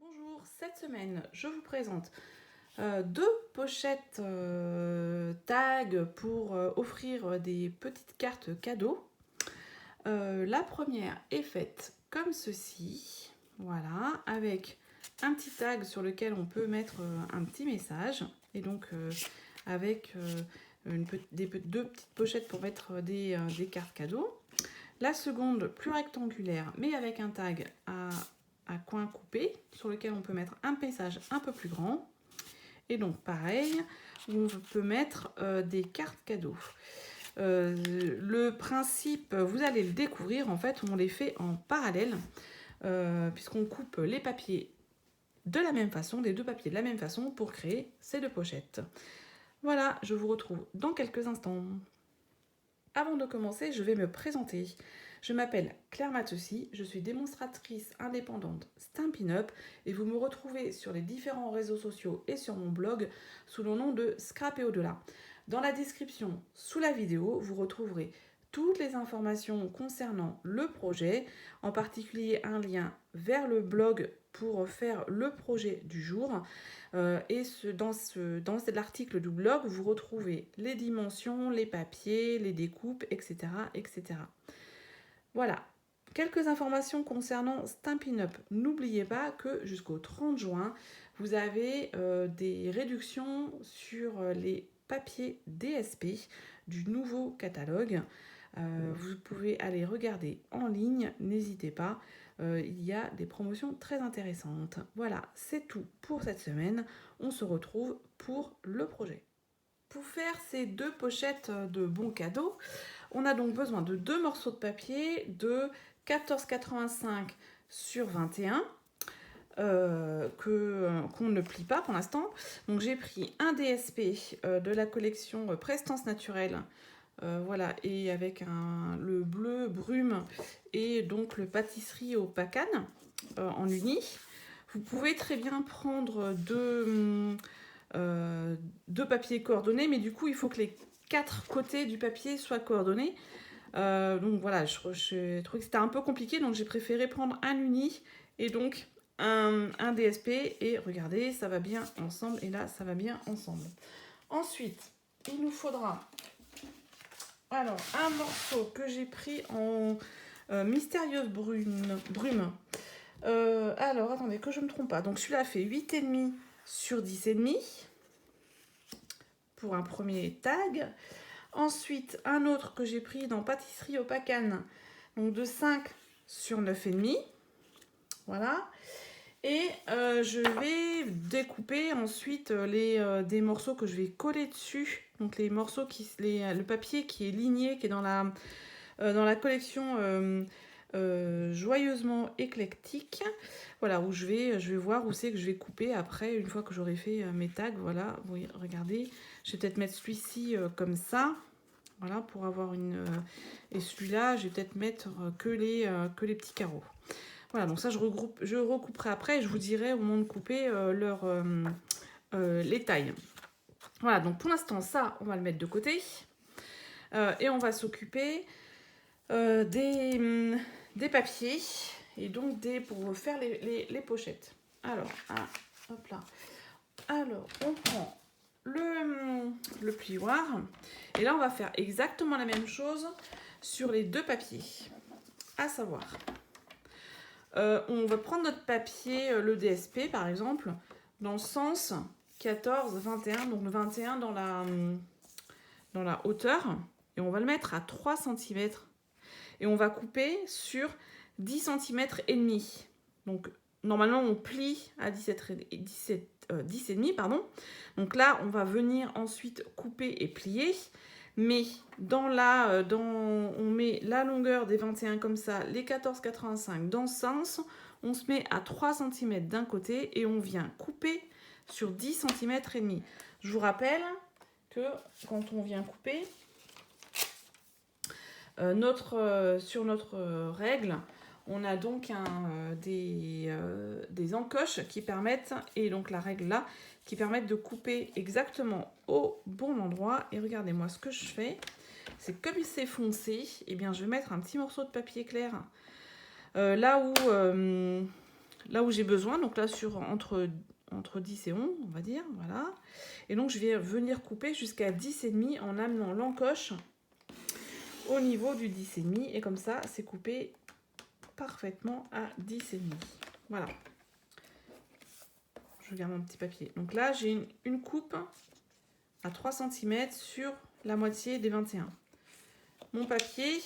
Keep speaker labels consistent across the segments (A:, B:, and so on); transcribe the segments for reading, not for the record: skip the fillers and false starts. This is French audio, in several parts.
A: Bonjour, cette semaine je vous présente deux pochettes tag pour offrir des petites cartes cadeaux. La première est faite comme ceci, voilà, avec un petit tag sur lequel on peut mettre un petit message et donc avec deux petites pochettes pour mettre des cartes cadeaux. La seconde, plus rectangulaire, mais avec un tag à coin coupé, sur lequel on peut mettre un message un peu plus grand. Et donc, pareil, on peut mettre des cartes cadeaux. Le principe, vous allez le découvrir, en fait, on les fait en parallèle, puisqu'on coupe les papiers de la même façon, des deux papiers de la même façon, pour créer ces deux pochettes. Voilà, je vous retrouve dans quelques instants. Avant de commencer, je vais me présenter. Je m'appelle Claire Matteussy, je suis démonstratrice indépendante Stampin' Up et vous me retrouvez sur les différents réseaux sociaux et sur mon blog sous le nom de Scrap et au-delà. Dans la description sous la vidéo, vous retrouverez toutes les informations concernant le projet, en particulier un lien vers le blog pour faire le projet du jour. Dans l'article du blog, vous retrouvez les dimensions, les papiers, les découpes, etc. etc. Voilà, quelques informations concernant Stampin' Up. N'oubliez pas que jusqu'au 30 juin, vous avez des réductions sur les papiers DSP du nouveau catalogue. Vous pouvez aller regarder en ligne, n'hésitez pas. Il y a des promotions très intéressantes. Voilà, c'est tout pour cette semaine. On se retrouve pour le projet. Pour faire ces deux pochettes de bons cadeaux, on a donc besoin de deux morceaux de papier de 14,85 sur 21 qu'on ne plie pas pour l'instant. Donc j'ai pris un DSP de la collection Prestance Naturelle. Voilà, et avec le bleu brume et donc le pâtisserie au pacan en uni. Vous pouvez très bien prendre deux papiers coordonnés, mais du coup il faut que les quatre côtés du papier soient coordonnés. Donc voilà, je trouvais que c'était un peu compliqué, donc j'ai préféré prendre un uni et donc un DSP. Et regardez, ça va bien ensemble, et là ça va bien ensemble. Ensuite, il nous faudra alors un morceau que j'ai pris en mystérieuse brume. Alors attendez que je ne me trompe pas. Donc celui-là fait 8,5 sur 10,5 pour un premier tag. Ensuite, un autre que j'ai pris dans pâtisserie au pacan, donc de 5 sur 9,5. Voilà. Et je vais découper ensuite des morceaux que je vais coller dessus. Donc les morceaux, le papier qui est ligné, qui est dans la collection joyeusement éclectique. Voilà, où je vais voir où c'est que je vais couper après, une fois que j'aurai fait mes tags. Voilà, oui, regardez. Je vais peut-être mettre celui-ci comme ça. Voilà, pour avoir une... et celui-là, je vais peut-être mettre que les petits carreaux. Voilà, donc ça, je recouperai après et je vous dirai au moment de couper les tailles. Voilà, donc pour l'instant, ça, on va le mettre de côté. Et on va s'occuper des papiers et donc pour faire les pochettes. Alors, hop là. Alors, on prend le plioir et là, on va faire exactement la même chose sur les deux papiers. À savoir, on va prendre notre papier, le DSP par exemple, dans le sens 14, 21, donc le 21 dans la hauteur, et on va le mettre à 3 cm. Et on va couper sur 10 cm et demi. Donc normalement on plie à 10,5 pardon. Donc là on va venir ensuite couper et plier. Mais on met la longueur des 21 comme ça, les 14,85 dans ce sens. On se met à 3 cm d'un côté et on vient couper sur 10 cm et demi. Je vous rappelle que quand on vient couper, sur notre règle, on a donc des encoches qui permettent, et donc la règle là, qui permettent de couper exactement au bon endroit. Et regardez-moi ce que je fais, c'est comme c'est foncé, et bien je vais mettre un petit morceau de papier clair là où là où j'ai besoin, donc là sur entre 10 et 11, on va dire, voilà. Et donc je vais venir couper jusqu'à 10,5 en amenant l'encoche au niveau du 10,5 et comme ça c'est coupé parfaitement à 10,5. Voilà. Je regarde mon petit papier. Donc là j'ai une coupe à 3 cm sur la moitié des 21. Mon papier,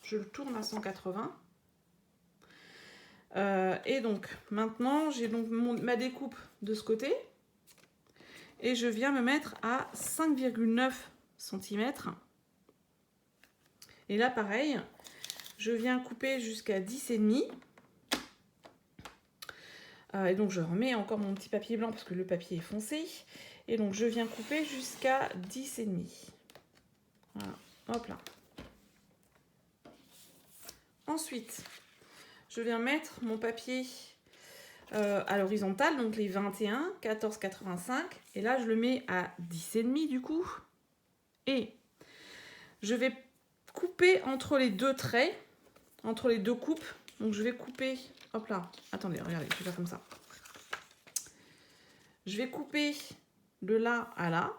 A: je le tourne à 180. Et donc maintenant j'ai donc ma découpe de ce côté et je viens me mettre à 5,9 cm. Et là pareil, je viens couper jusqu'à 10,5. Et donc je remets encore mon petit papier blanc parce que le papier est foncé. Et donc je viens couper jusqu'à 10,5. Voilà, hop là. Ensuite, je viens mettre mon papier à l'horizontale, donc les 21, 14, 85. Et là, je le mets à 10,5 du coup. Et je vais couper entre les deux traits, entre les deux coupes. Donc je vais couper, hop là, attendez, regardez, je vais faire comme ça. Je vais couper de là à là.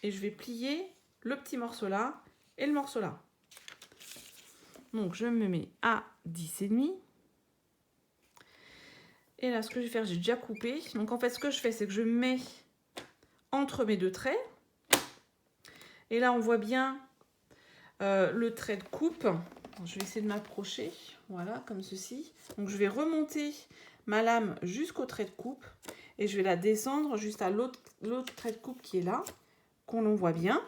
A: Et je vais plier le petit morceau là et le morceau là. Donc je me mets à 10,5. Et là, ce que je vais faire, j'ai déjà coupé. Donc en fait, ce que je fais, c'est que je mets entre mes deux traits. Et là, on voit bien le trait de coupe. Je vais essayer de m'approcher. Voilà, comme ceci. Donc je vais remonter ma lame jusqu'au trait de coupe. Et je vais la descendre juste à l'autre trait de coupe qui est là, qu'on voit bien.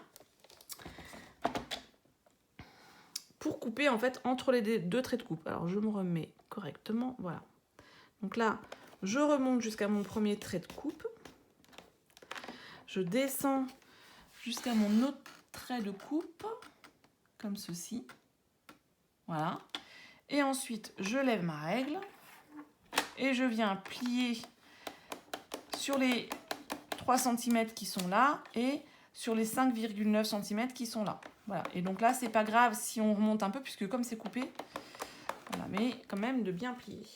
A: Pour couper en fait entre les deux traits de coupe. Alors je me remets correctement. Voilà. Donc là, je remonte jusqu'à mon premier trait de coupe. Je descends jusqu'à mon autre trait de coupe, comme ceci. Voilà. Et ensuite, je lève ma règle et je viens plier sur les 3 cm qui sont là et sur les 5,9 cm qui sont là. Voilà. Et donc là, c'est pas grave si on remonte un peu, puisque comme c'est coupé, voilà, mais quand même de bien plier.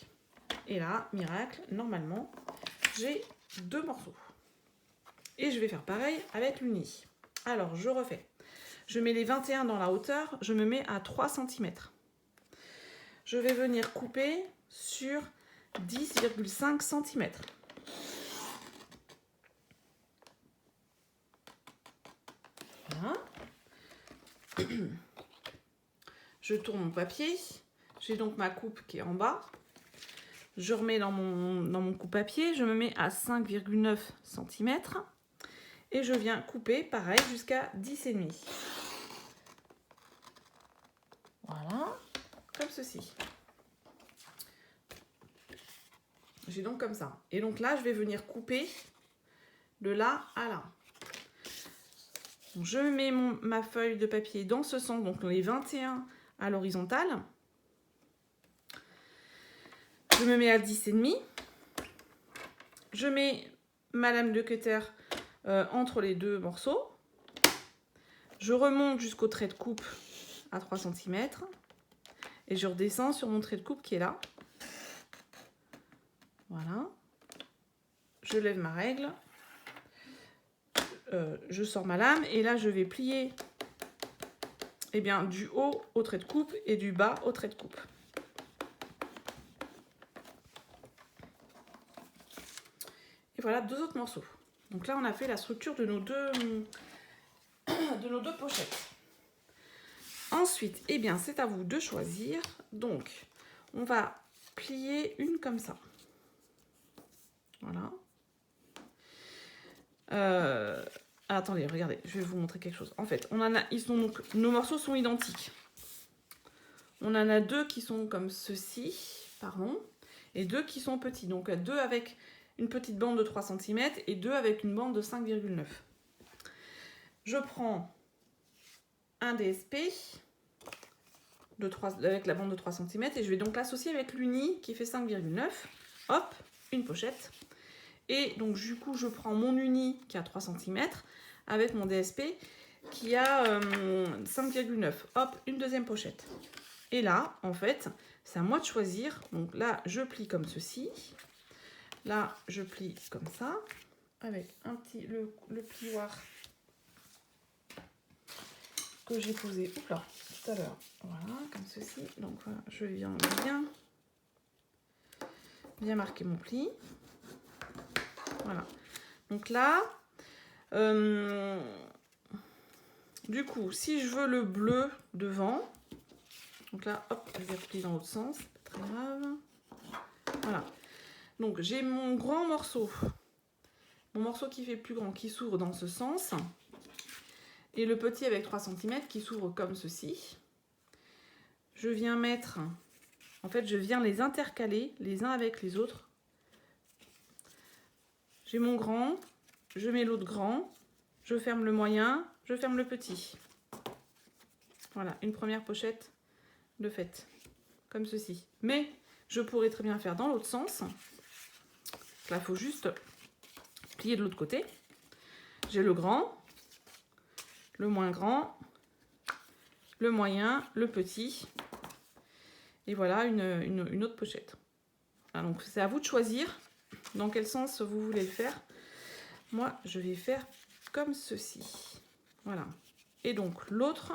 A: Et là, miracle, normalement, j'ai 2 morceaux. Et je vais faire pareil avec l'uni. Alors, je refais. Je mets les 21 dans la hauteur, je me mets à 3 cm. Je vais venir couper sur 10,5 cm. Voilà. Je tourne mon papier. J'ai donc ma coupe qui est en bas. Je remets dans mon coupe-papier, je me mets à 5,9 cm et je viens couper pareil jusqu'à 10,5. Voilà, comme ceci. J'ai donc comme ça. Et donc là, je vais venir couper de là à là. Donc je mets ma feuille de papier dans ce sens, donc les 21 à l'horizontale. Je me mets à 10,5. Je mets ma lame de cutter entre les deux morceaux. Je remonte jusqu'au trait de coupe à 3 cm. Et je redescends sur mon trait de coupe qui est là. Voilà. Je lève ma règle. Je sors ma lame. Et là, je vais plier du haut au trait de coupe et du bas au trait de coupe. Et voilà 2 autres morceaux. Donc là, on a fait la structure de nos deux pochettes. Ensuite, c'est à vous de choisir. Donc, on va plier une comme ça. Voilà. Attendez, regardez, je vais vous montrer quelque chose. En fait, nos morceaux sont identiques. On en a 2 qui sont comme ceci, pardon, et 2 qui sont petits. Donc 2 avec une petite bande de 3 cm et 2 avec une bande de 5,9. Je prends un DSP avec la bande de 3 cm et je vais donc l'associer avec l'uni qui fait 5,9. Hop, une pochette. Et donc du coup, je prends mon uni qui a 3 cm avec mon DSP qui a 5,9. Hop, une deuxième pochette. Et là, en fait, c'est à moi de choisir. Donc là, je plie comme ceci. Là, je plie comme ça, avec un petit le plioir que j'ai posé là, tout à l'heure. Voilà, comme ceci. Donc voilà, je viens bien marquer mon pli. Voilà. Donc là, du coup, si je veux le bleu devant, donc là, hop, je vais replier dans l'autre sens, pas très grave. Voilà. Donc j'ai mon grand morceau, qui fait plus grand, qui s'ouvre dans ce sens, et le petit avec 3 cm qui s'ouvre comme ceci. Je viens mettre, en fait, je viens les intercaler les uns avec les autres. J'ai mon grand, je mets l'autre grand, je ferme le moyen, je ferme le petit. Voilà, une première pochette de fait, comme ceci. Mais je pourrais très bien faire dans l'autre sens. Là, il faut juste plier de l'autre côté. J'ai le grand, le moins grand, le moyen, le petit. Et voilà une autre pochette. Alors, donc c'est à vous de choisir dans quel sens vous voulez le faire. Moi, je vais faire comme ceci. Voilà. Et donc l'autre,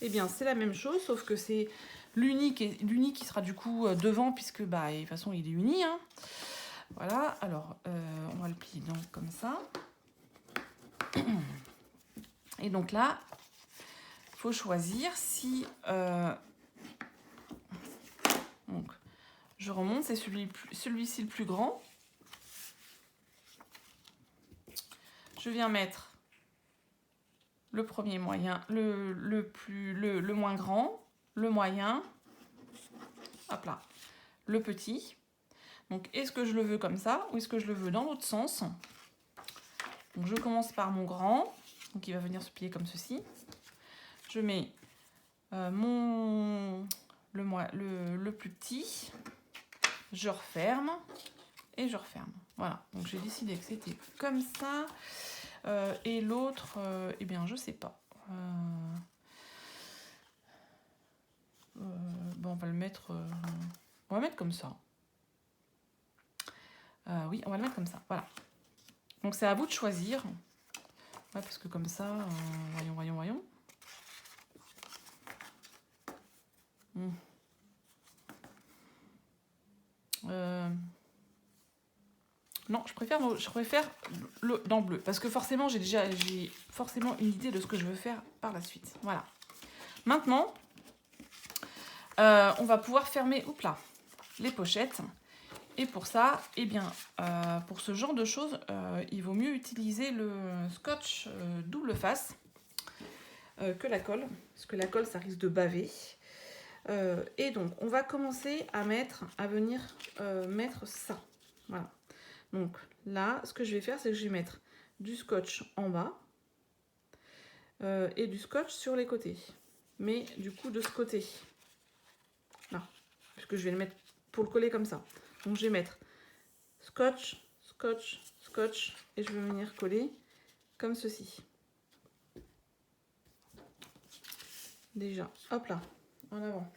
A: eh bien c'est la même chose, sauf que c'est l'uni qui sera du coup devant, puisque bah, de toute façon il est uni. Hein. Voilà, alors on va le plier donc comme ça. Et donc là, il faut choisir si... donc, je remonte, c'est celui-ci le plus grand. Je viens mettre le premier moyen, le moins grand, le moyen, hop là, le petit. Donc, est-ce que je le veux comme ça ou est-ce que je le veux dans l'autre sens? Donc, je commence par mon grand, donc il va venir se plier comme ceci. Je mets le plus petit, je referme et je referme. Voilà, donc j'ai décidé que c'était comme ça. Et l'autre, eh bien, je sais pas. Bon, on va le mettre... on va mettre comme ça. Oui, on va le mettre comme ça, voilà. Donc c'est à vous de choisir. Ouais, parce que comme ça, voyons. Non, je préfère dans le bleu. Parce que forcément, j'ai forcément une idée de ce que je veux faire par la suite. Voilà. Maintenant, on va pouvoir fermer les pochettes. Et pour ça, eh bien, pour ce genre de choses, il vaut mieux utiliser le scotch double face que la colle. Parce que la colle, ça risque de baver. Et donc, on va commencer à venir mettre ça. Voilà. Donc là, ce que je vais faire, c'est que je vais mettre du scotch en bas et du scotch sur les côtés. Mais du coup, de ce côté. Là. Puisque je vais le mettre pour le coller comme ça. Donc je vais mettre scotch, scotch, scotch. Et je vais venir coller comme ceci. Déjà, hop là, en avant.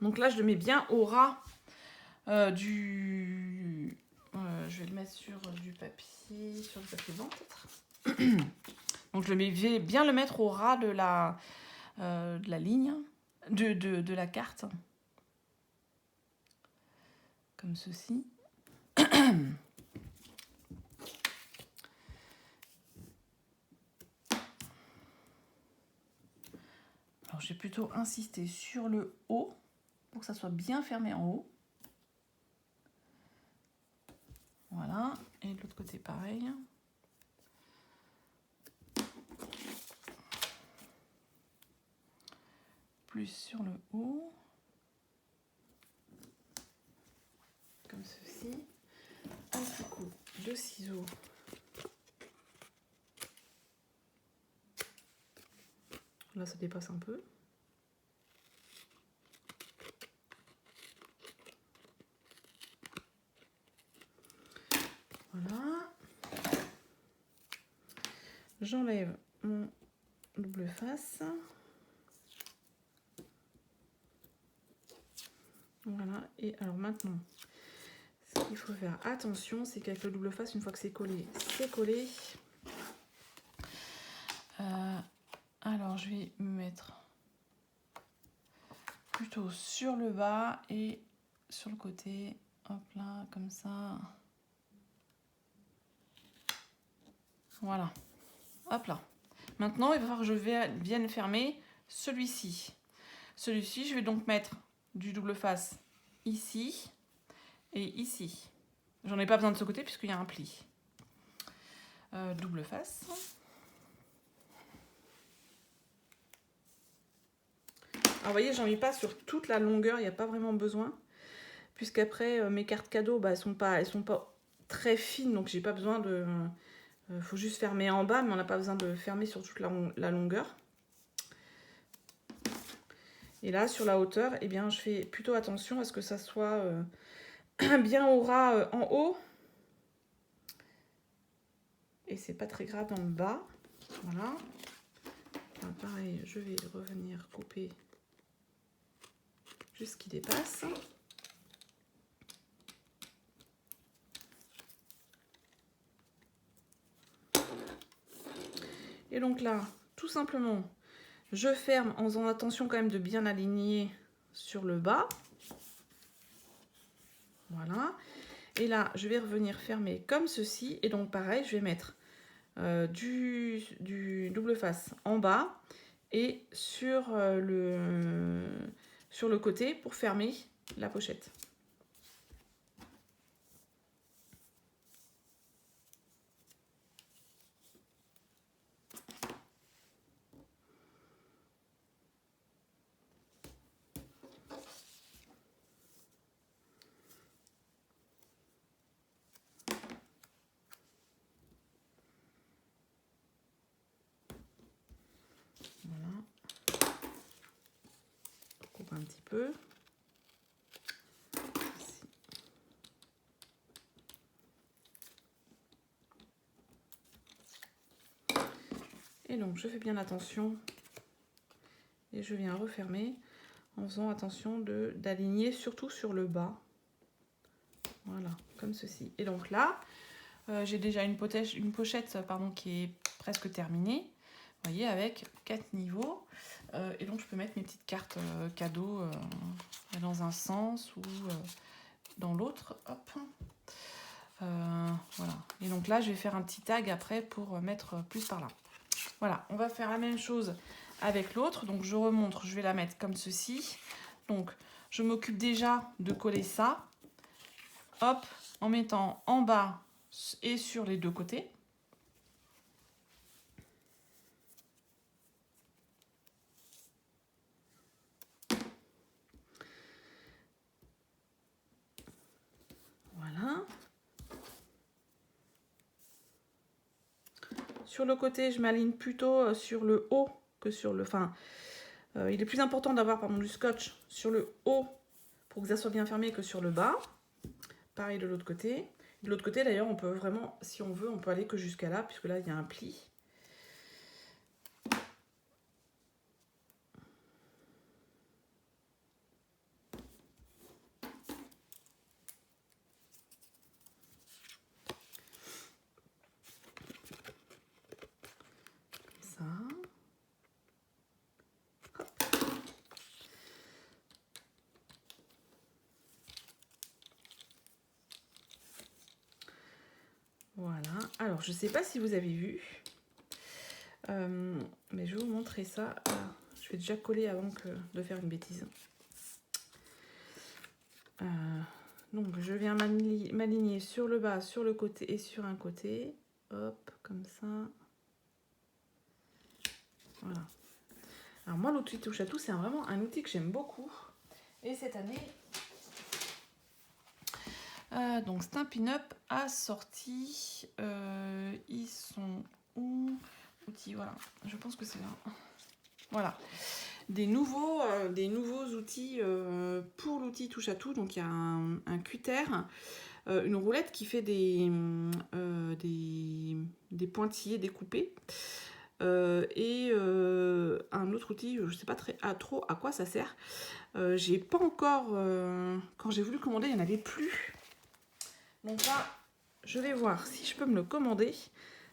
A: Donc là, je le mets bien au ras je vais le mettre sur du papier blanc peut-être. Donc je vais bien le mettre au ras de la ligne, de la carte. Comme ceci. Alors j'ai plutôt insisté sur le haut pour que ça soit bien fermé en haut. Voilà, et de l'autre côté pareil. Plus sur le haut. Comme ceci. Un petit coup de ciseaux. Là, ça dépasse un peu. Voilà. j'enlève mon double face. Voilà, et alors maintenant, ce qu'il faut faire attention, c'est qu'avec le double face, une fois que c'est collé, c'est collé. Alors, je vais me mettre plutôt sur le bas et sur le côté. Hop là, comme ça. Voilà. Hop là. Maintenant, il va falloir que je vienne fermer celui-ci. Celui-ci, je vais donc mettre du double face ici et ici. J'en ai pas besoin de ce côté puisqu'il y a un pli. Double face. Alors, vous voyez, j'en mets pas sur toute la longueur, il n'y a pas vraiment besoin. Puisqu'après, mes cartes cadeaux, bah, elles sont pas très fines, donc j'ai pas besoin de... faut juste fermer en bas, mais on n'a pas besoin de fermer sur toute la longueur. Et là, sur la hauteur, eh bien, je fais plutôt attention à ce que ça soit bien au ras en haut. Et c'est pas très grave dans le bas. Voilà. Là, pareil, je vais revenir couper juste ce qui dépasse. Et donc là, tout simplement, je ferme en faisant attention quand même de bien aligner sur le bas. Voilà. Et là, je vais revenir fermer comme ceci. Et donc pareil, je vais mettre du double face en bas et sur le côté pour fermer la pochette. Voilà. Je coupe un petit peu. Et donc je fais bien attention et je viens refermer en faisant attention d'aligner surtout sur le bas. Voilà, comme ceci. Et donc là, j'ai déjà une pochette qui est presque terminée. Vous voyez, avec 4 niveaux. Et donc je peux mettre mes petites cartes cadeaux dans un sens ou dans l'autre. Hop. Voilà. Et donc là, je vais faire un petit tag après pour mettre plus par là. Voilà, on va faire la même chose avec l'autre. Donc je remonte, je vais la mettre comme ceci. Donc je m'occupe déjà de coller ça. Hop, en mettant en bas et sur les deux côtés. Voilà. Sur le côté, je m'aligne plutôt sur le haut que sur le... Enfin, il est plus important d'avoir du scotch sur le haut pour que ça soit bien fermé que sur le bas. Pareil de l'autre côté. De l'autre côté, d'ailleurs, on peut vraiment, si on veut, on peut aller que jusqu'à là, puisque là, il y a un pli. Ça. Hop. Voilà. Alors, je ne sais pas si vous avez vu, mais je vais vous montrer ça. Je vais déjà coller avant de faire une bêtise. Donc, je viens m'aligner sur le bas, sur le côté et sur un côté. Hop, comme ça. Voilà. Alors moi, l'outil touche à tout, c'est vraiment un outil que j'aime beaucoup. Et cette année, donc Stampin' Up a sorti, ils sont où? Outils, voilà, je pense que c'est là. Voilà, des nouveaux outils pour l'outil touche à tout. Donc il y a un cutter une roulette qui fait des pointillés découpés. Et un autre outil, je ne sais pas trop à quoi ça sert. J'ai pas encore, quand j'ai voulu commander, il n'y en avait plus. Donc là, je vais voir si je peux me le commander,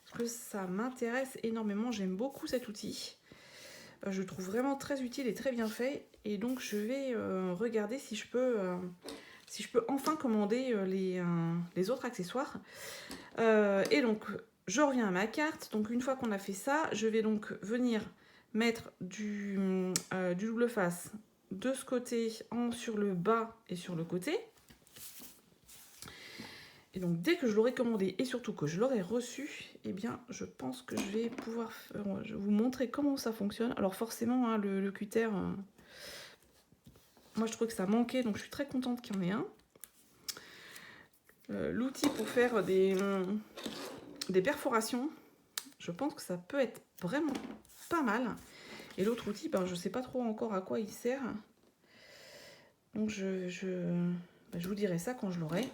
A: parce que ça m'intéresse énormément. J'aime beaucoup cet outil. Je le trouve vraiment très utile et très bien fait. Et donc je vais regarder si je peux enfin commander les autres accessoires. Et donc je reviens à ma carte. Donc une fois qu'on a fait ça, je vais donc venir mettre du double face de ce côté, sur le bas et sur le côté. Et donc dès que je l'aurai commandé et surtout que je l'aurai reçu, eh bien je pense que je vais pouvoir vous montrer comment ça fonctionne. Alors forcément, hein, le cutter, moi je trouvais que ça manquait, donc je suis très contente qu'il y en ait un. L'outil pour faire des perforations, je pense que ça peut être vraiment pas mal. Et l'autre outil, ben, je ne sais pas trop encore à quoi il sert. Donc je vous dirai ça quand je l'aurai.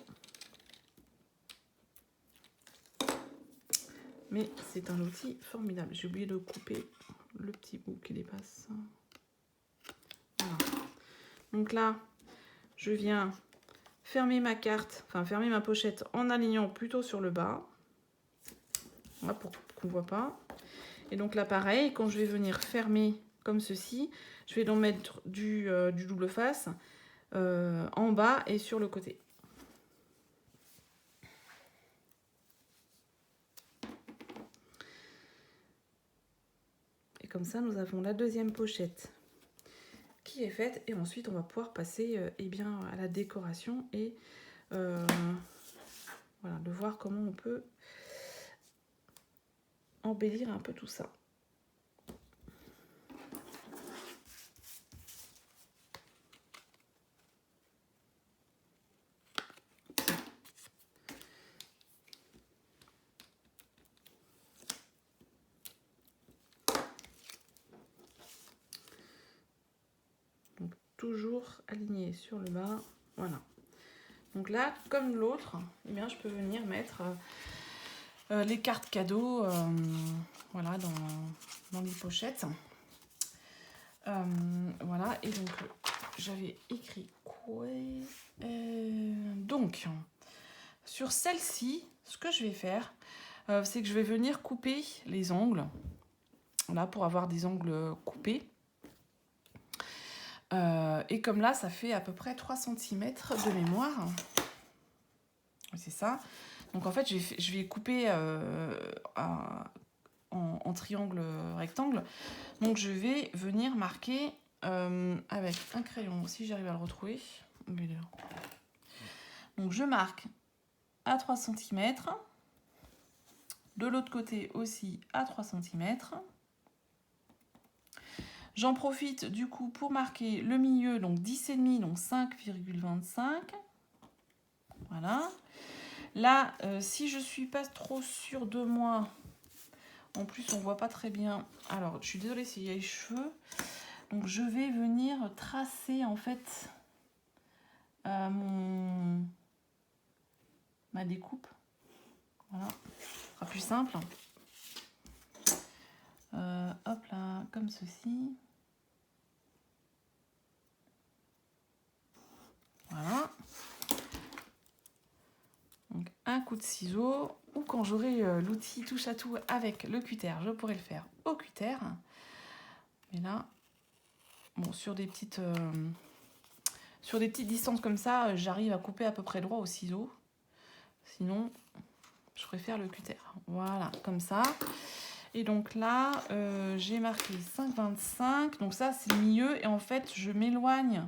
A: Mais c'est un outil formidable. J'ai oublié de couper le petit bout qui dépasse. Voilà. Donc là, je viens fermer ma carte, enfin fermer ma pochette en alignant plutôt sur le bas. Voilà, pour qu'on ne voit pas. Et donc là, pareil, quand je vais venir fermer comme ceci, je vais donc mettre du double face en bas et sur le côté. Et comme ça, nous avons la deuxième pochette qui est faite. Et ensuite, on va pouvoir passer eh bien, à la décoration et voilà, de voir comment on peut embellir un peu tout ça. Donc toujours aligné sur le bas, voilà. Donc là, comme l'autre, eh bien, je peux venir mettre les cartes cadeaux voilà, dans les pochettes. Voilà, et donc j'avais écrit quoi donc, sur celle-ci, ce que je vais faire, c'est que je vais venir couper les angles. Là, pour avoir des angles coupés. Et comme là, ça fait à peu près 3 cm de mémoire. C'est ça. Donc en fait, je vais couper en triangle rectangle. Donc je vais venir marquer avec un crayon, si j'arrive à le retrouver. Donc je marque à 3 cm. De l'autre côté aussi à 3 cm. J'en profite du coup pour marquer le milieu, donc 10,5, donc 5,25. Voilà. Là, si je suis pas trop sûre de moi, en plus on voit pas très bien. Alors, je suis désolée s'il y a les cheveux. Donc, je vais venir tracer en fait ma découpe. Voilà, ce sera plus simple. Hop là, comme ceci. Voilà. Donc un coup de ciseau, ou quand j'aurai l'outil touche à tout avec le cutter, je pourrai le faire au cutter. Mais là, bon, sur des petites distances comme ça, j'arrive à couper à peu près droit au ciseau. Sinon, je préfère le cutter. Voilà, comme ça. Et donc là, j'ai marqué 5,25. Donc ça, c'est le milieu. Et en fait, je m'éloigne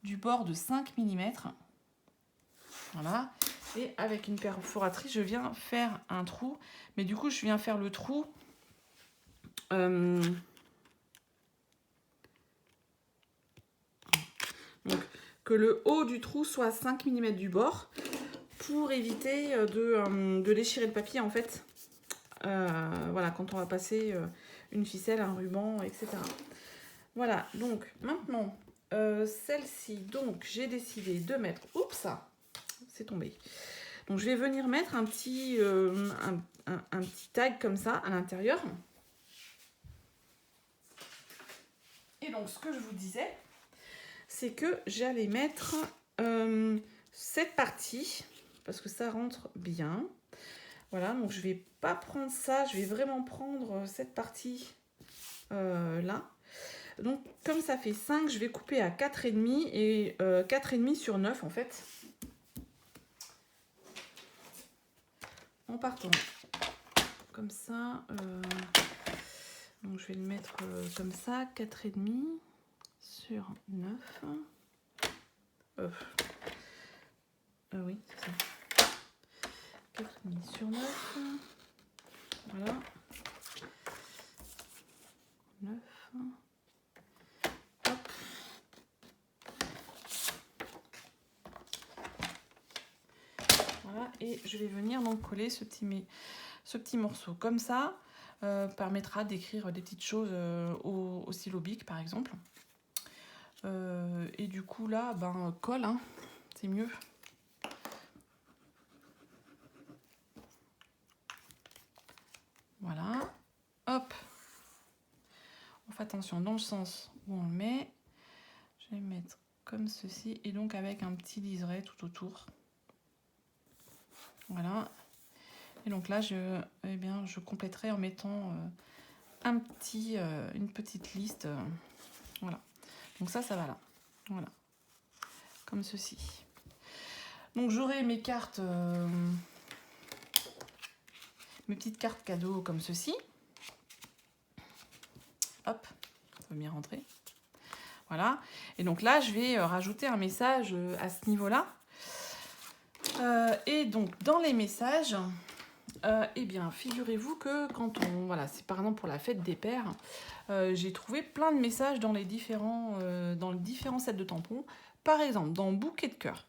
A: du bord de 5 mm. Voilà. Et avec une perforatrice, je viens faire un trou. Mais du coup, je viens faire le trou. Donc, que le haut du trou soit à 5 mm du bord pour éviter de déchirer le papier, en fait. Voilà, quand on va passer une ficelle, un ruban, etc. Voilà, donc maintenant, celle-ci, donc j'ai décidé de mettre... Oups, c'est tombé. Donc je vais venir mettre un petit tag comme ça à l'intérieur. Et donc ce que je vous disais, c'est que j'allais mettre cette partie, parce que ça rentre bien. Voilà, donc je vais pas prendre ça, je vais vraiment prendre cette partie là. Donc comme ça fait 5, je vais couper à 4,5 et 4,5 sur 9 en fait. En partant comme ça. Donc je vais le mettre comme ça, 4,5 sur 9. Oui, c'est ça. 4,5 sur 9. Voilà. 9. Hop. Voilà, et je vais venir donc coller ce petit morceau. Comme ça, permettra d'écrire des petites choses au stylo Bic par exemple. Et du coup là, ben colle, hein, c'est mieux. Voilà, hop. On fait attention dans le sens où on le met. Je vais mettre comme ceci et donc avec un petit liseré tout autour. Voilà. Et donc là, je compléterai en mettant une petite liste. Voilà. Donc ça va là. Voilà. Comme ceci. Donc j'aurai mes cartes, mes petites cartes cadeaux comme ceci. Hop, ça va bien rentrer. Voilà. Et donc là, je vais rajouter un message à ce niveau-là. Et donc dans les messages, eh bien, figurez-vous que quand on... Voilà, c'est par exemple pour la fête des pères, j'ai trouvé plein de messages dans les différents sets de tampons. Par exemple, dans Bouquet de cœur,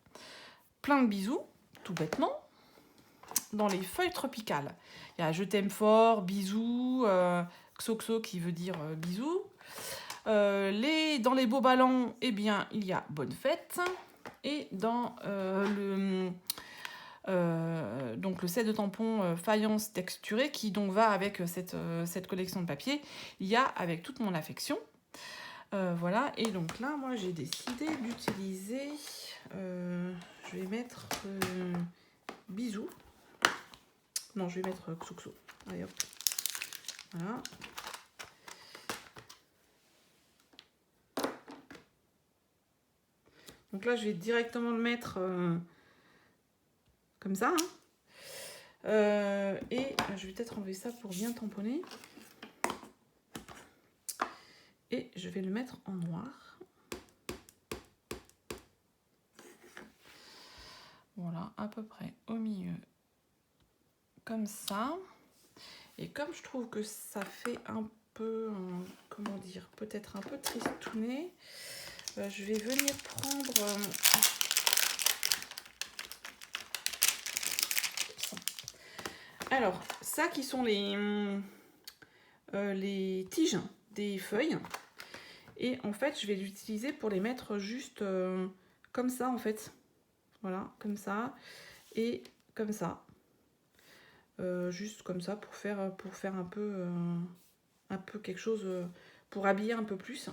A: plein de bisous, tout bêtement. Dans les feuilles tropicales, il y a Je t'aime fort, bisous, Xoxo qui veut dire bisous. Dans les beaux ballons, eh bien, il y a Bonne fête. Et dans donc le set de tampons faïence texturée qui donc va avec cette collection de papier, il y a Avec toute mon affection. Voilà, et donc là, moi j'ai décidé d'utiliser, je vais mettre bisous. Non, je vais mettre Xoxo. Allez hop. Voilà. Donc là, je vais directement le mettre comme ça. Hein. Et je vais peut-être enlever ça pour bien tamponner. Et je vais le mettre en noir. Voilà, à peu près au milieu. Comme ça. Et comme je trouve que ça fait un peu, comment dire, peut-être un peu tristouné, je vais venir prendre... Alors, ça qui sont les tiges des feuilles. Et en fait, je vais l'utiliser pour les mettre juste comme ça, en fait. Voilà, comme ça. Et comme ça. Juste comme ça pour faire un peu quelque chose, pour habiller un peu plus.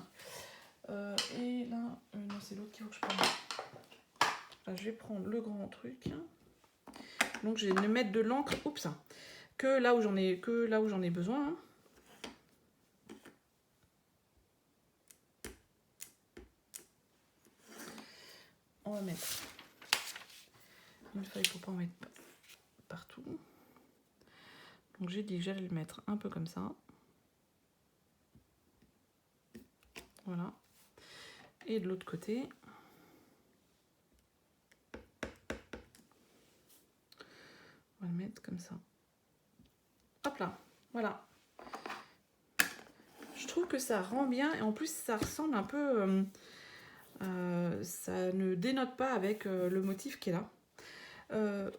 A: Et là, non, c'est l'autre qu'il faut que je prenne. Là, je vais prendre le grand truc. Donc, je vais mettre de l'encre, oups, que là où j'en ai besoin. Hein. On va mettre une feuille pour pas en mettre partout. Donc j'ai dit que j'allais le mettre un peu comme ça. Voilà. Et de l'autre côté, on va le mettre comme ça. Hop là, voilà. Je trouve que ça rend bien et en plus ça ressemble un peu... ça ne dénote pas avec le motif qui est là.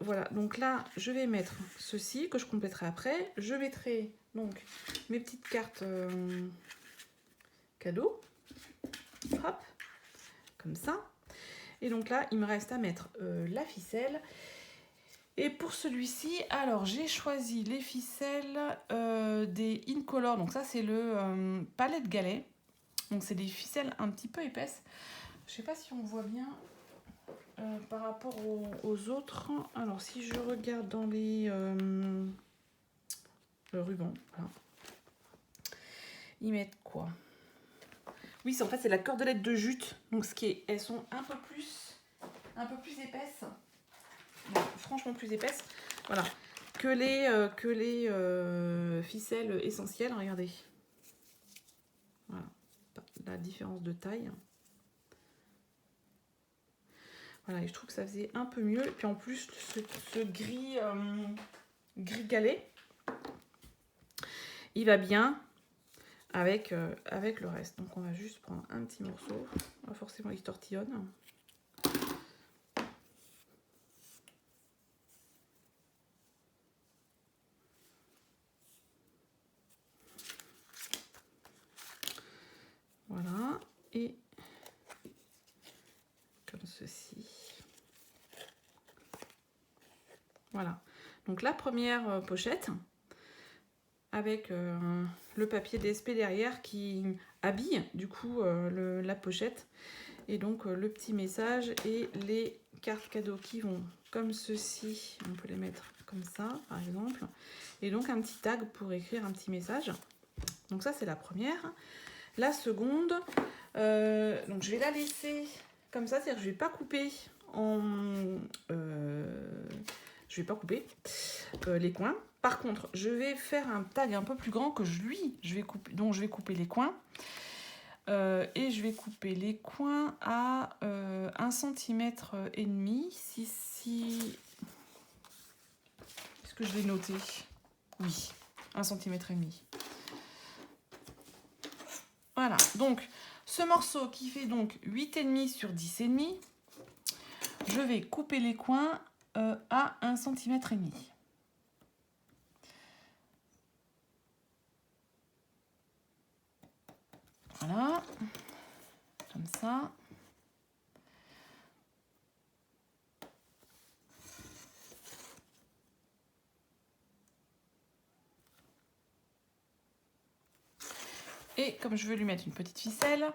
A: Voilà, donc là je vais mettre ceci que je compléterai après. Je mettrai donc mes petites cartes cadeaux. Hop, comme ça. Et donc là, il me reste à mettre la ficelle. Et pour celui-ci, alors j'ai choisi les ficelles des Incolor. Donc ça, c'est le palette galet. Donc c'est des ficelles un petit peu épaisses. Je sais pas si on voit bien par rapport aux autres. Alors si je regarde dans les rubans, voilà. Ils mettent quoi? Oui, en fait c'est la cordelette de jute. Donc elles sont un peu plus épaisses. Bon, franchement plus épaisses. Voilà. Que les ficelles essentielles. Regardez. Voilà. La différence de taille. Voilà, et je trouve que ça faisait un peu mieux. Et puis en plus, ce gris galet, il va bien avec le reste. Donc on va juste prendre un petit morceau. Pas forcément il tortillonne. Voilà. Et comme ceci. Voilà. Donc la première pochette avec le papier DSP derrière qui habille du coup la pochette. Et donc le petit message et les cartes cadeaux qui vont comme ceci. On peut les mettre comme ça par exemple. Et donc un petit tag pour écrire un petit message. Donc ça c'est la première. La seconde, donc je vais la laisser comme ça, c'est-à-dire que je vais pas couper les coins. Par contre, je vais faire un tag un peu plus grand que je vais couper les coins. Et je vais couper les coins à 1,5 cm. Si... Est-ce que je l'ai noté? Oui, 1,5 cm. Voilà, donc ce morceau qui fait donc 8,5 sur 10,5, je vais couper les coins à 1,5 cm. Voilà, comme ça. Et comme je veux lui mettre une petite ficelle,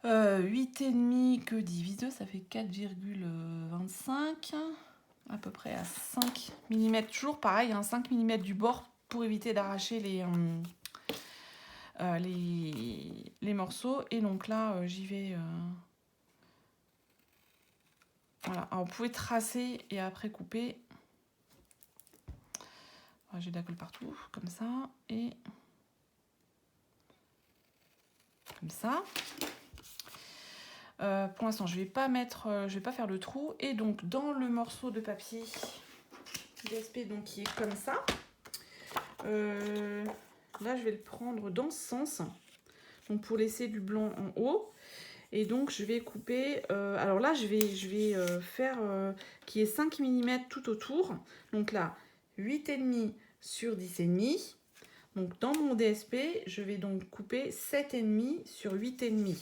A: 8,5 que divise 2, ça fait 4,25, à peu près à 5 mm, toujours pareil, hein, 5 mm du bord pour éviter d'arracher les morceaux. Et donc là, j'y vais... Voilà, alors, vous pouvez tracer et après couper. Voilà, j'ai de la colle partout, comme ça, et comme ça. Pour l'instant, je vais pas faire le trou. Et donc, dans le morceau de papier DSP, donc qui est comme ça, là, je vais le prendre dans ce sens, donc pour laisser du blanc en haut. Et donc, je vais couper... alors là, je vais faire qui est 5 mm tout autour. Donc là, 8,5 sur 10,5. Donc, dans mon DSP, je vais donc couper 7,5 sur 8,5.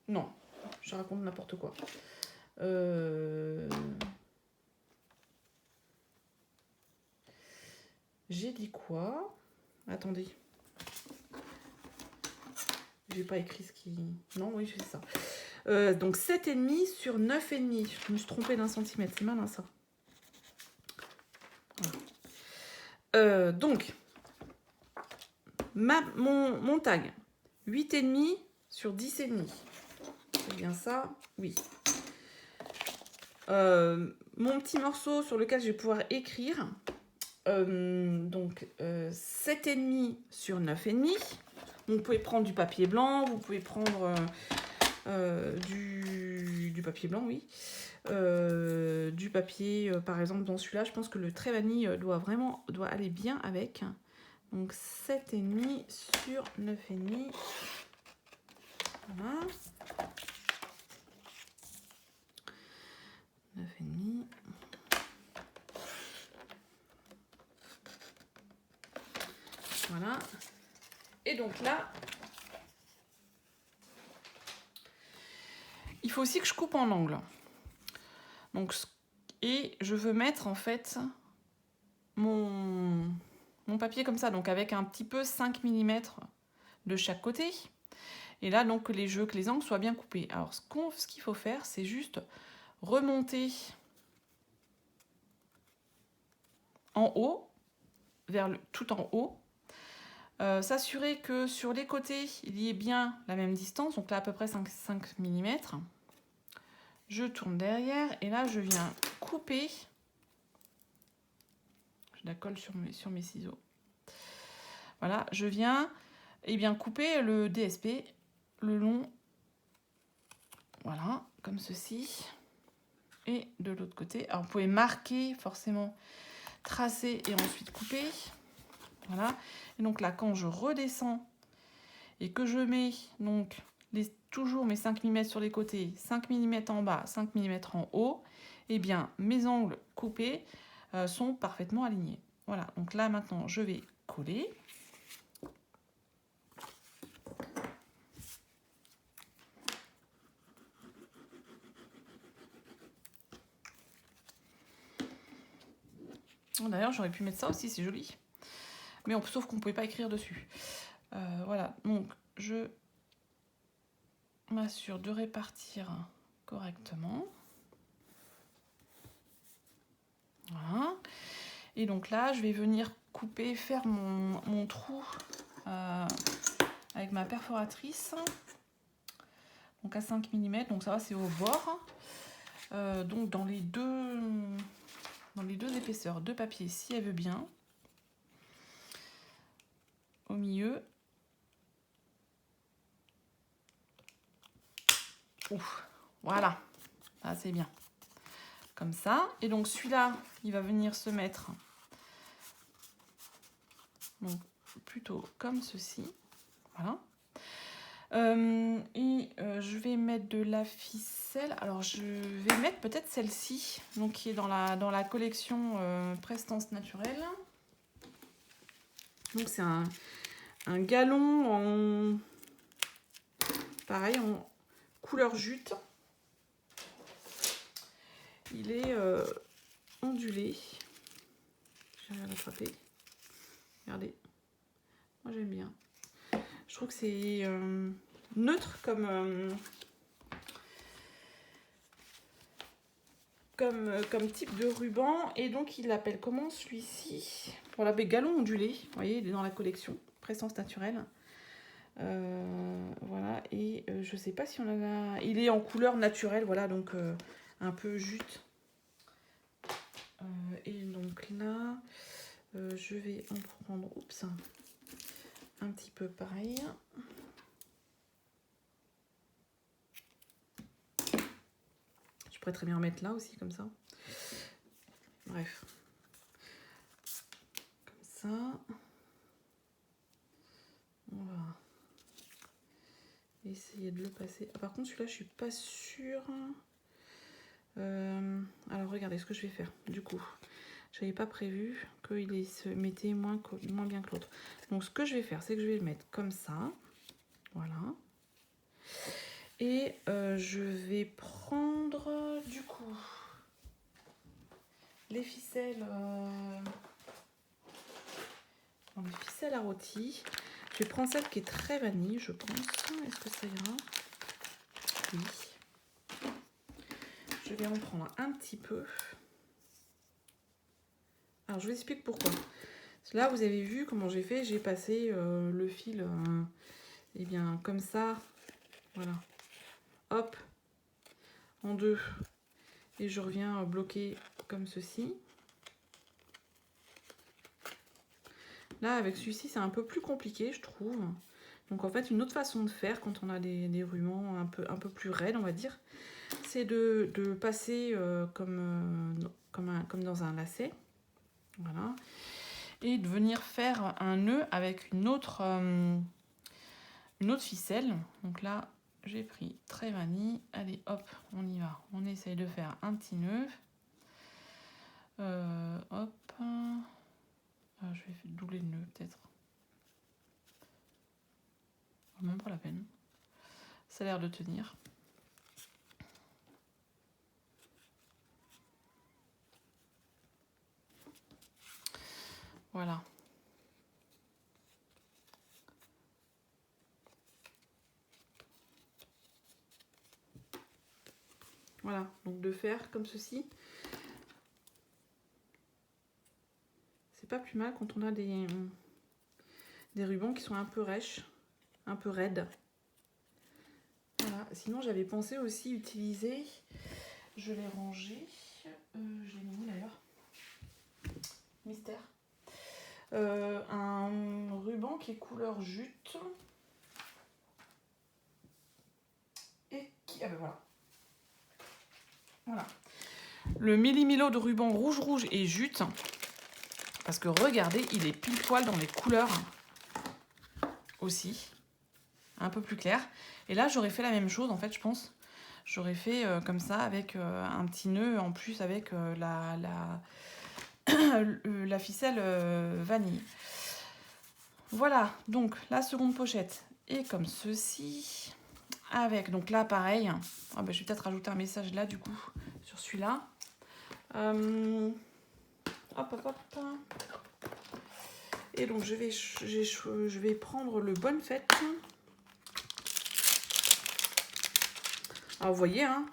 A: Non, je raconte n'importe quoi. J'ai dit quoi? Attendez. J'ai pas écrit ce qui... Non, oui, c'est ça. Donc 7,5 sur 9,5. Je me suis trompée d'1 centimètre. C'est malin, ça. Voilà. Donc, mon tag. 8,5 sur 10,5. C'est bien ça? Oui. Mon petit morceau sur lequel je vais pouvoir écrire. Donc, 7,5 sur 9,5. Vous pouvez prendre du papier blanc, vous pouvez prendre du papier blanc, oui. Du papier, par exemple, dans celui-là, je pense que le trait vanille doit aller bien avec. Donc 7,5 sur 9,5. Voilà. 9,5. Voilà. Et donc là, Il faut aussi que je coupe en angle. Donc, et je veux mettre en fait mon papier comme ça, donc avec un petit peu 5 mm de chaque côté. Et là, donc, que les angles soient bien coupés. Alors, ce qu'il faut faire, c'est juste remonter en haut, tout en haut. S'assurer que sur les côtés, il y ait bien la même distance. Donc là, à peu près 5 mm. Je tourne derrière et là, je viens couper. Je la colle sur mes ciseaux. Voilà, je viens couper le DSP le long, voilà, comme ceci. Et de l'autre côté, alors vous pouvez marquer forcément, tracer et ensuite couper. Voilà, et donc là, quand je redescends et que je mets donc toujours mes 5 mm sur les côtés, 5 mm en bas, 5 mm en haut, et bien mes angles coupés sont parfaitement alignés. Voilà, donc là maintenant je vais coller. D'ailleurs, j'aurais pu mettre ça aussi, c'est joli. Mais sauf qu'on ne pouvait pas écrire dessus. Voilà, donc je m'assure de répartir correctement. Voilà. Et donc là, je vais venir couper, faire mon trou avec ma perforatrice. Donc à 5 mm, donc ça va, c'est au bord. Donc dans les deux épaisseurs de papier, si elle veut bien. Au milieu. Ouf, voilà, ah, c'est bien. Comme ça. Et donc celui-là, il va venir se mettre donc, plutôt comme ceci. Voilà. Je vais mettre de la ficelle. Alors je vais mettre peut-être celle-ci, donc qui est dans la collection Prestance Naturelle. Donc c'est un galon en pareil en couleur jute. Il est ondulé. Je vais l'attraper. Regardez. Moi j'aime bien. Je trouve que c'est neutre comme type de ruban. Et donc il l'appelle comment celui-ci? Voilà, galon ondulé. Vous voyez, il est dans la collection Prestance Naturelle. Voilà, et je sais pas si on a. Il est en couleur naturelle, voilà, donc un peu jute. Et donc là, je vais en prendre, oups, un petit peu pareil. Je pourrais très bien en mettre là aussi, comme ça. Bref. Comme ça. On va essayer de le passer. Ah, par contre, celui-là, je suis pas sûre. Alors, regardez ce que je vais faire. Du coup, j'avais pas prévu qu'il se mettait moins bien que l'autre. Donc, ce que je vais faire, c'est que je vais le mettre comme ça. Voilà. Et je vais prendre, du coup, les ficelles à rôti. Je vais prendre celle qui est très vanille, je pense. Est-ce que ça ira? Oui. Je vais en prendre un petit peu. Alors, je vous explique pourquoi. Là, vous avez vu comment j'ai fait. J'ai passé le fil, et bien, comme ça. Voilà. Hop. En deux. Et je reviens bloquer comme ceci. Là, avec celui-ci, c'est un peu plus compliqué, je trouve. Donc, en fait, une autre façon de faire quand on a des rubans un peu plus raides, on va dire, c'est de passer comme dans un lacet. Voilà. Et de venir faire un nœud avec une autre ficelle. Donc là, j'ai pris très vanille. Allez, hop, on y va. On essaye de faire un petit nœud. Hop. Ah, je vais doubler le nœud, peut-être. Même pas la peine. Ça a l'air de tenir. Voilà. Voilà, donc de faire comme ceci. C'est pas plus mal quand on a des rubans qui sont un peu rêches, un peu raides. Voilà. Sinon, j'avais pensé aussi utiliser, je l'ai rangé, je l'ai mis où d'ailleurs? Mystère. Un ruban qui est couleur jute. Et qui... Ah ben voilà. Voilà. Le millimilo de ruban rouge et jute. Parce que regardez, il est pile poil dans les couleurs aussi. Un peu plus clair. Et là, j'aurais fait la même chose, en fait, je pense. J'aurais fait comme ça, avec un petit nœud, en plus, avec la ficelle vanille. Voilà, donc la seconde pochette est comme ceci. Avec, donc là, pareil. Ah ben, je vais peut-être rajouter un message là, du coup, sur celui-là. Hop, hop, hop. Et donc, je vais prendre le Bonne Fête. Alors, vous voyez, hein,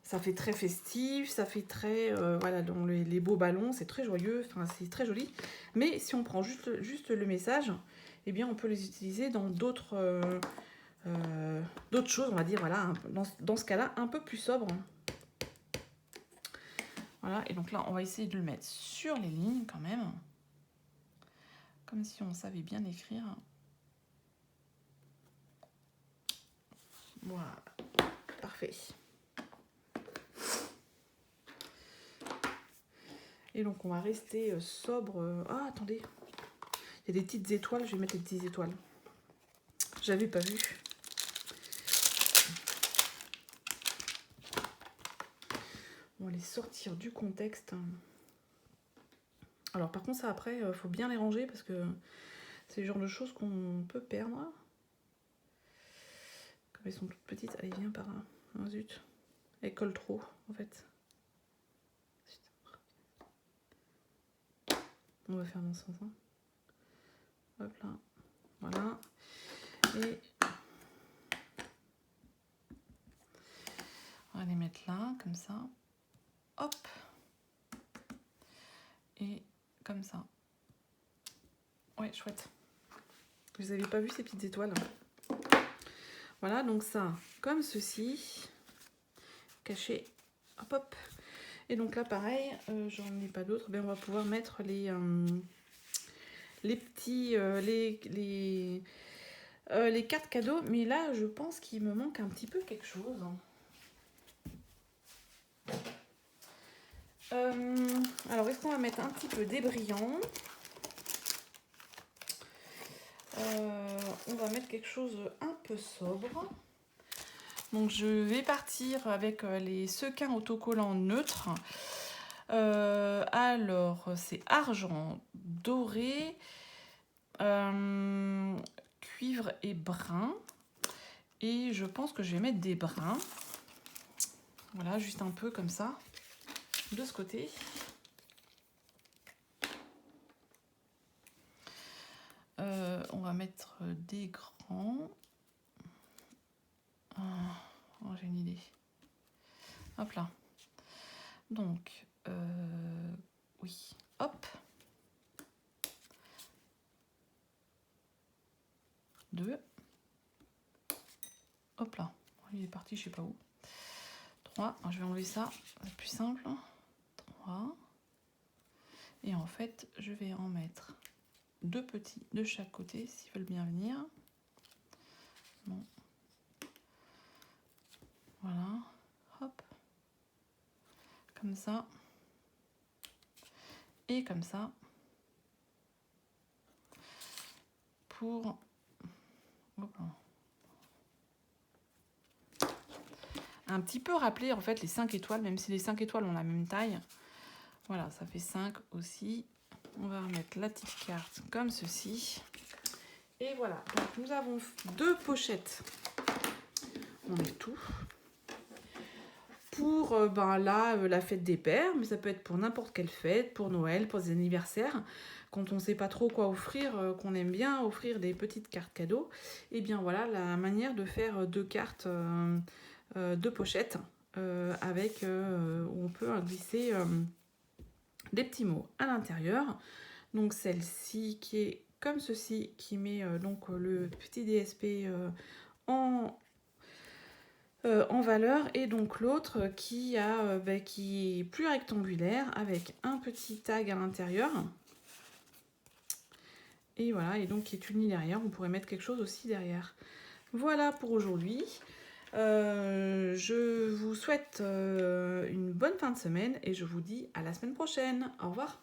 A: ça fait très festif, ça fait très... voilà, dans les beaux ballons, c'est très joyeux, enfin, c'est très joli. Mais si on prend juste le message, eh bien, on peut les utiliser dans d'autres choses, on va dire, voilà, dans ce cas-là, un peu plus sobre. Voilà, et donc là, on va essayer de le mettre sur les lignes quand même. Comme si on savait bien écrire. Voilà, parfait. Et donc, on va rester sobre. Ah, attendez. Il y a des petites étoiles, je vais mettre des petites étoiles. J'avais pas vu. On va les sortir du contexte. Alors, par contre, ça, après, il faut bien les ranger parce que c'est le genre de choses qu'on peut perdre. Comme elles sont toutes petites. Allez, viens par là. Oh, zut. Elles collent trop, en fait. On va faire dans ce sens. Hein. Hop là. Voilà. Et on va les mettre là, comme ça. Hop. Et comme ça. Ouais, chouette. Vous n'avez pas vu ces petites étoiles? Voilà, donc ça, comme ceci. Caché. Hop, hop. Et donc là, pareil, j'en ai pas d'autres. Ben, on va pouvoir mettre les petits... les cartes cadeaux. Mais là, je pense qu'il me manque un petit peu quelque chose. Alors, est-ce qu'on va mettre un petit peu des brillants? On va mettre quelque chose un peu sobre. Donc, je vais partir avec les sequins autocollants neutres. Alors, c'est argent, doré, cuivre et brun. Et je pense que je vais mettre des bruns. Voilà, juste un peu comme ça, de ce côté. On va mettre des grands. Oh, j'ai une idée. Hop là. Donc, oui. Hop. 2. Hop là. Il est parti, je sais pas où. 3. Je vais enlever ça. C'est plus simple. 3. Et en fait, je vais en mettre 2 petits de chaque côté, s'ils veulent bien venir. Bon. Voilà. Hop. Comme ça. Et comme ça. Pour... Hop là. Un petit peu rappeler en fait les 5 étoiles, même si les 5 étoiles ont la même taille. Voilà, ça fait 5 aussi. On va remettre la petite carte comme ceci. Et voilà, donc nous avons 2 pochettes. On est tout. pour la fête des pères, mais ça peut être pour n'importe quelle fête, pour Noël, pour des anniversaires, quand on ne sait pas trop quoi offrir, qu'on aime bien offrir des petites cartes cadeaux. Et bien voilà la manière de faire 2 cartes, 2 pochettes, où on peut glisser des petits mots à l'intérieur. Donc celle-ci qui est comme ceci, qui met donc le petit DSP en valeur, et donc l'autre qui est plus rectangulaire avec un petit tag à l'intérieur, et voilà, et donc qui est uni derrière. On pourrait mettre quelque chose aussi derrière. Voilà pour aujourd'hui. Je vous souhaite une bonne fin de semaine et je vous dis à la semaine prochaine. Au revoir.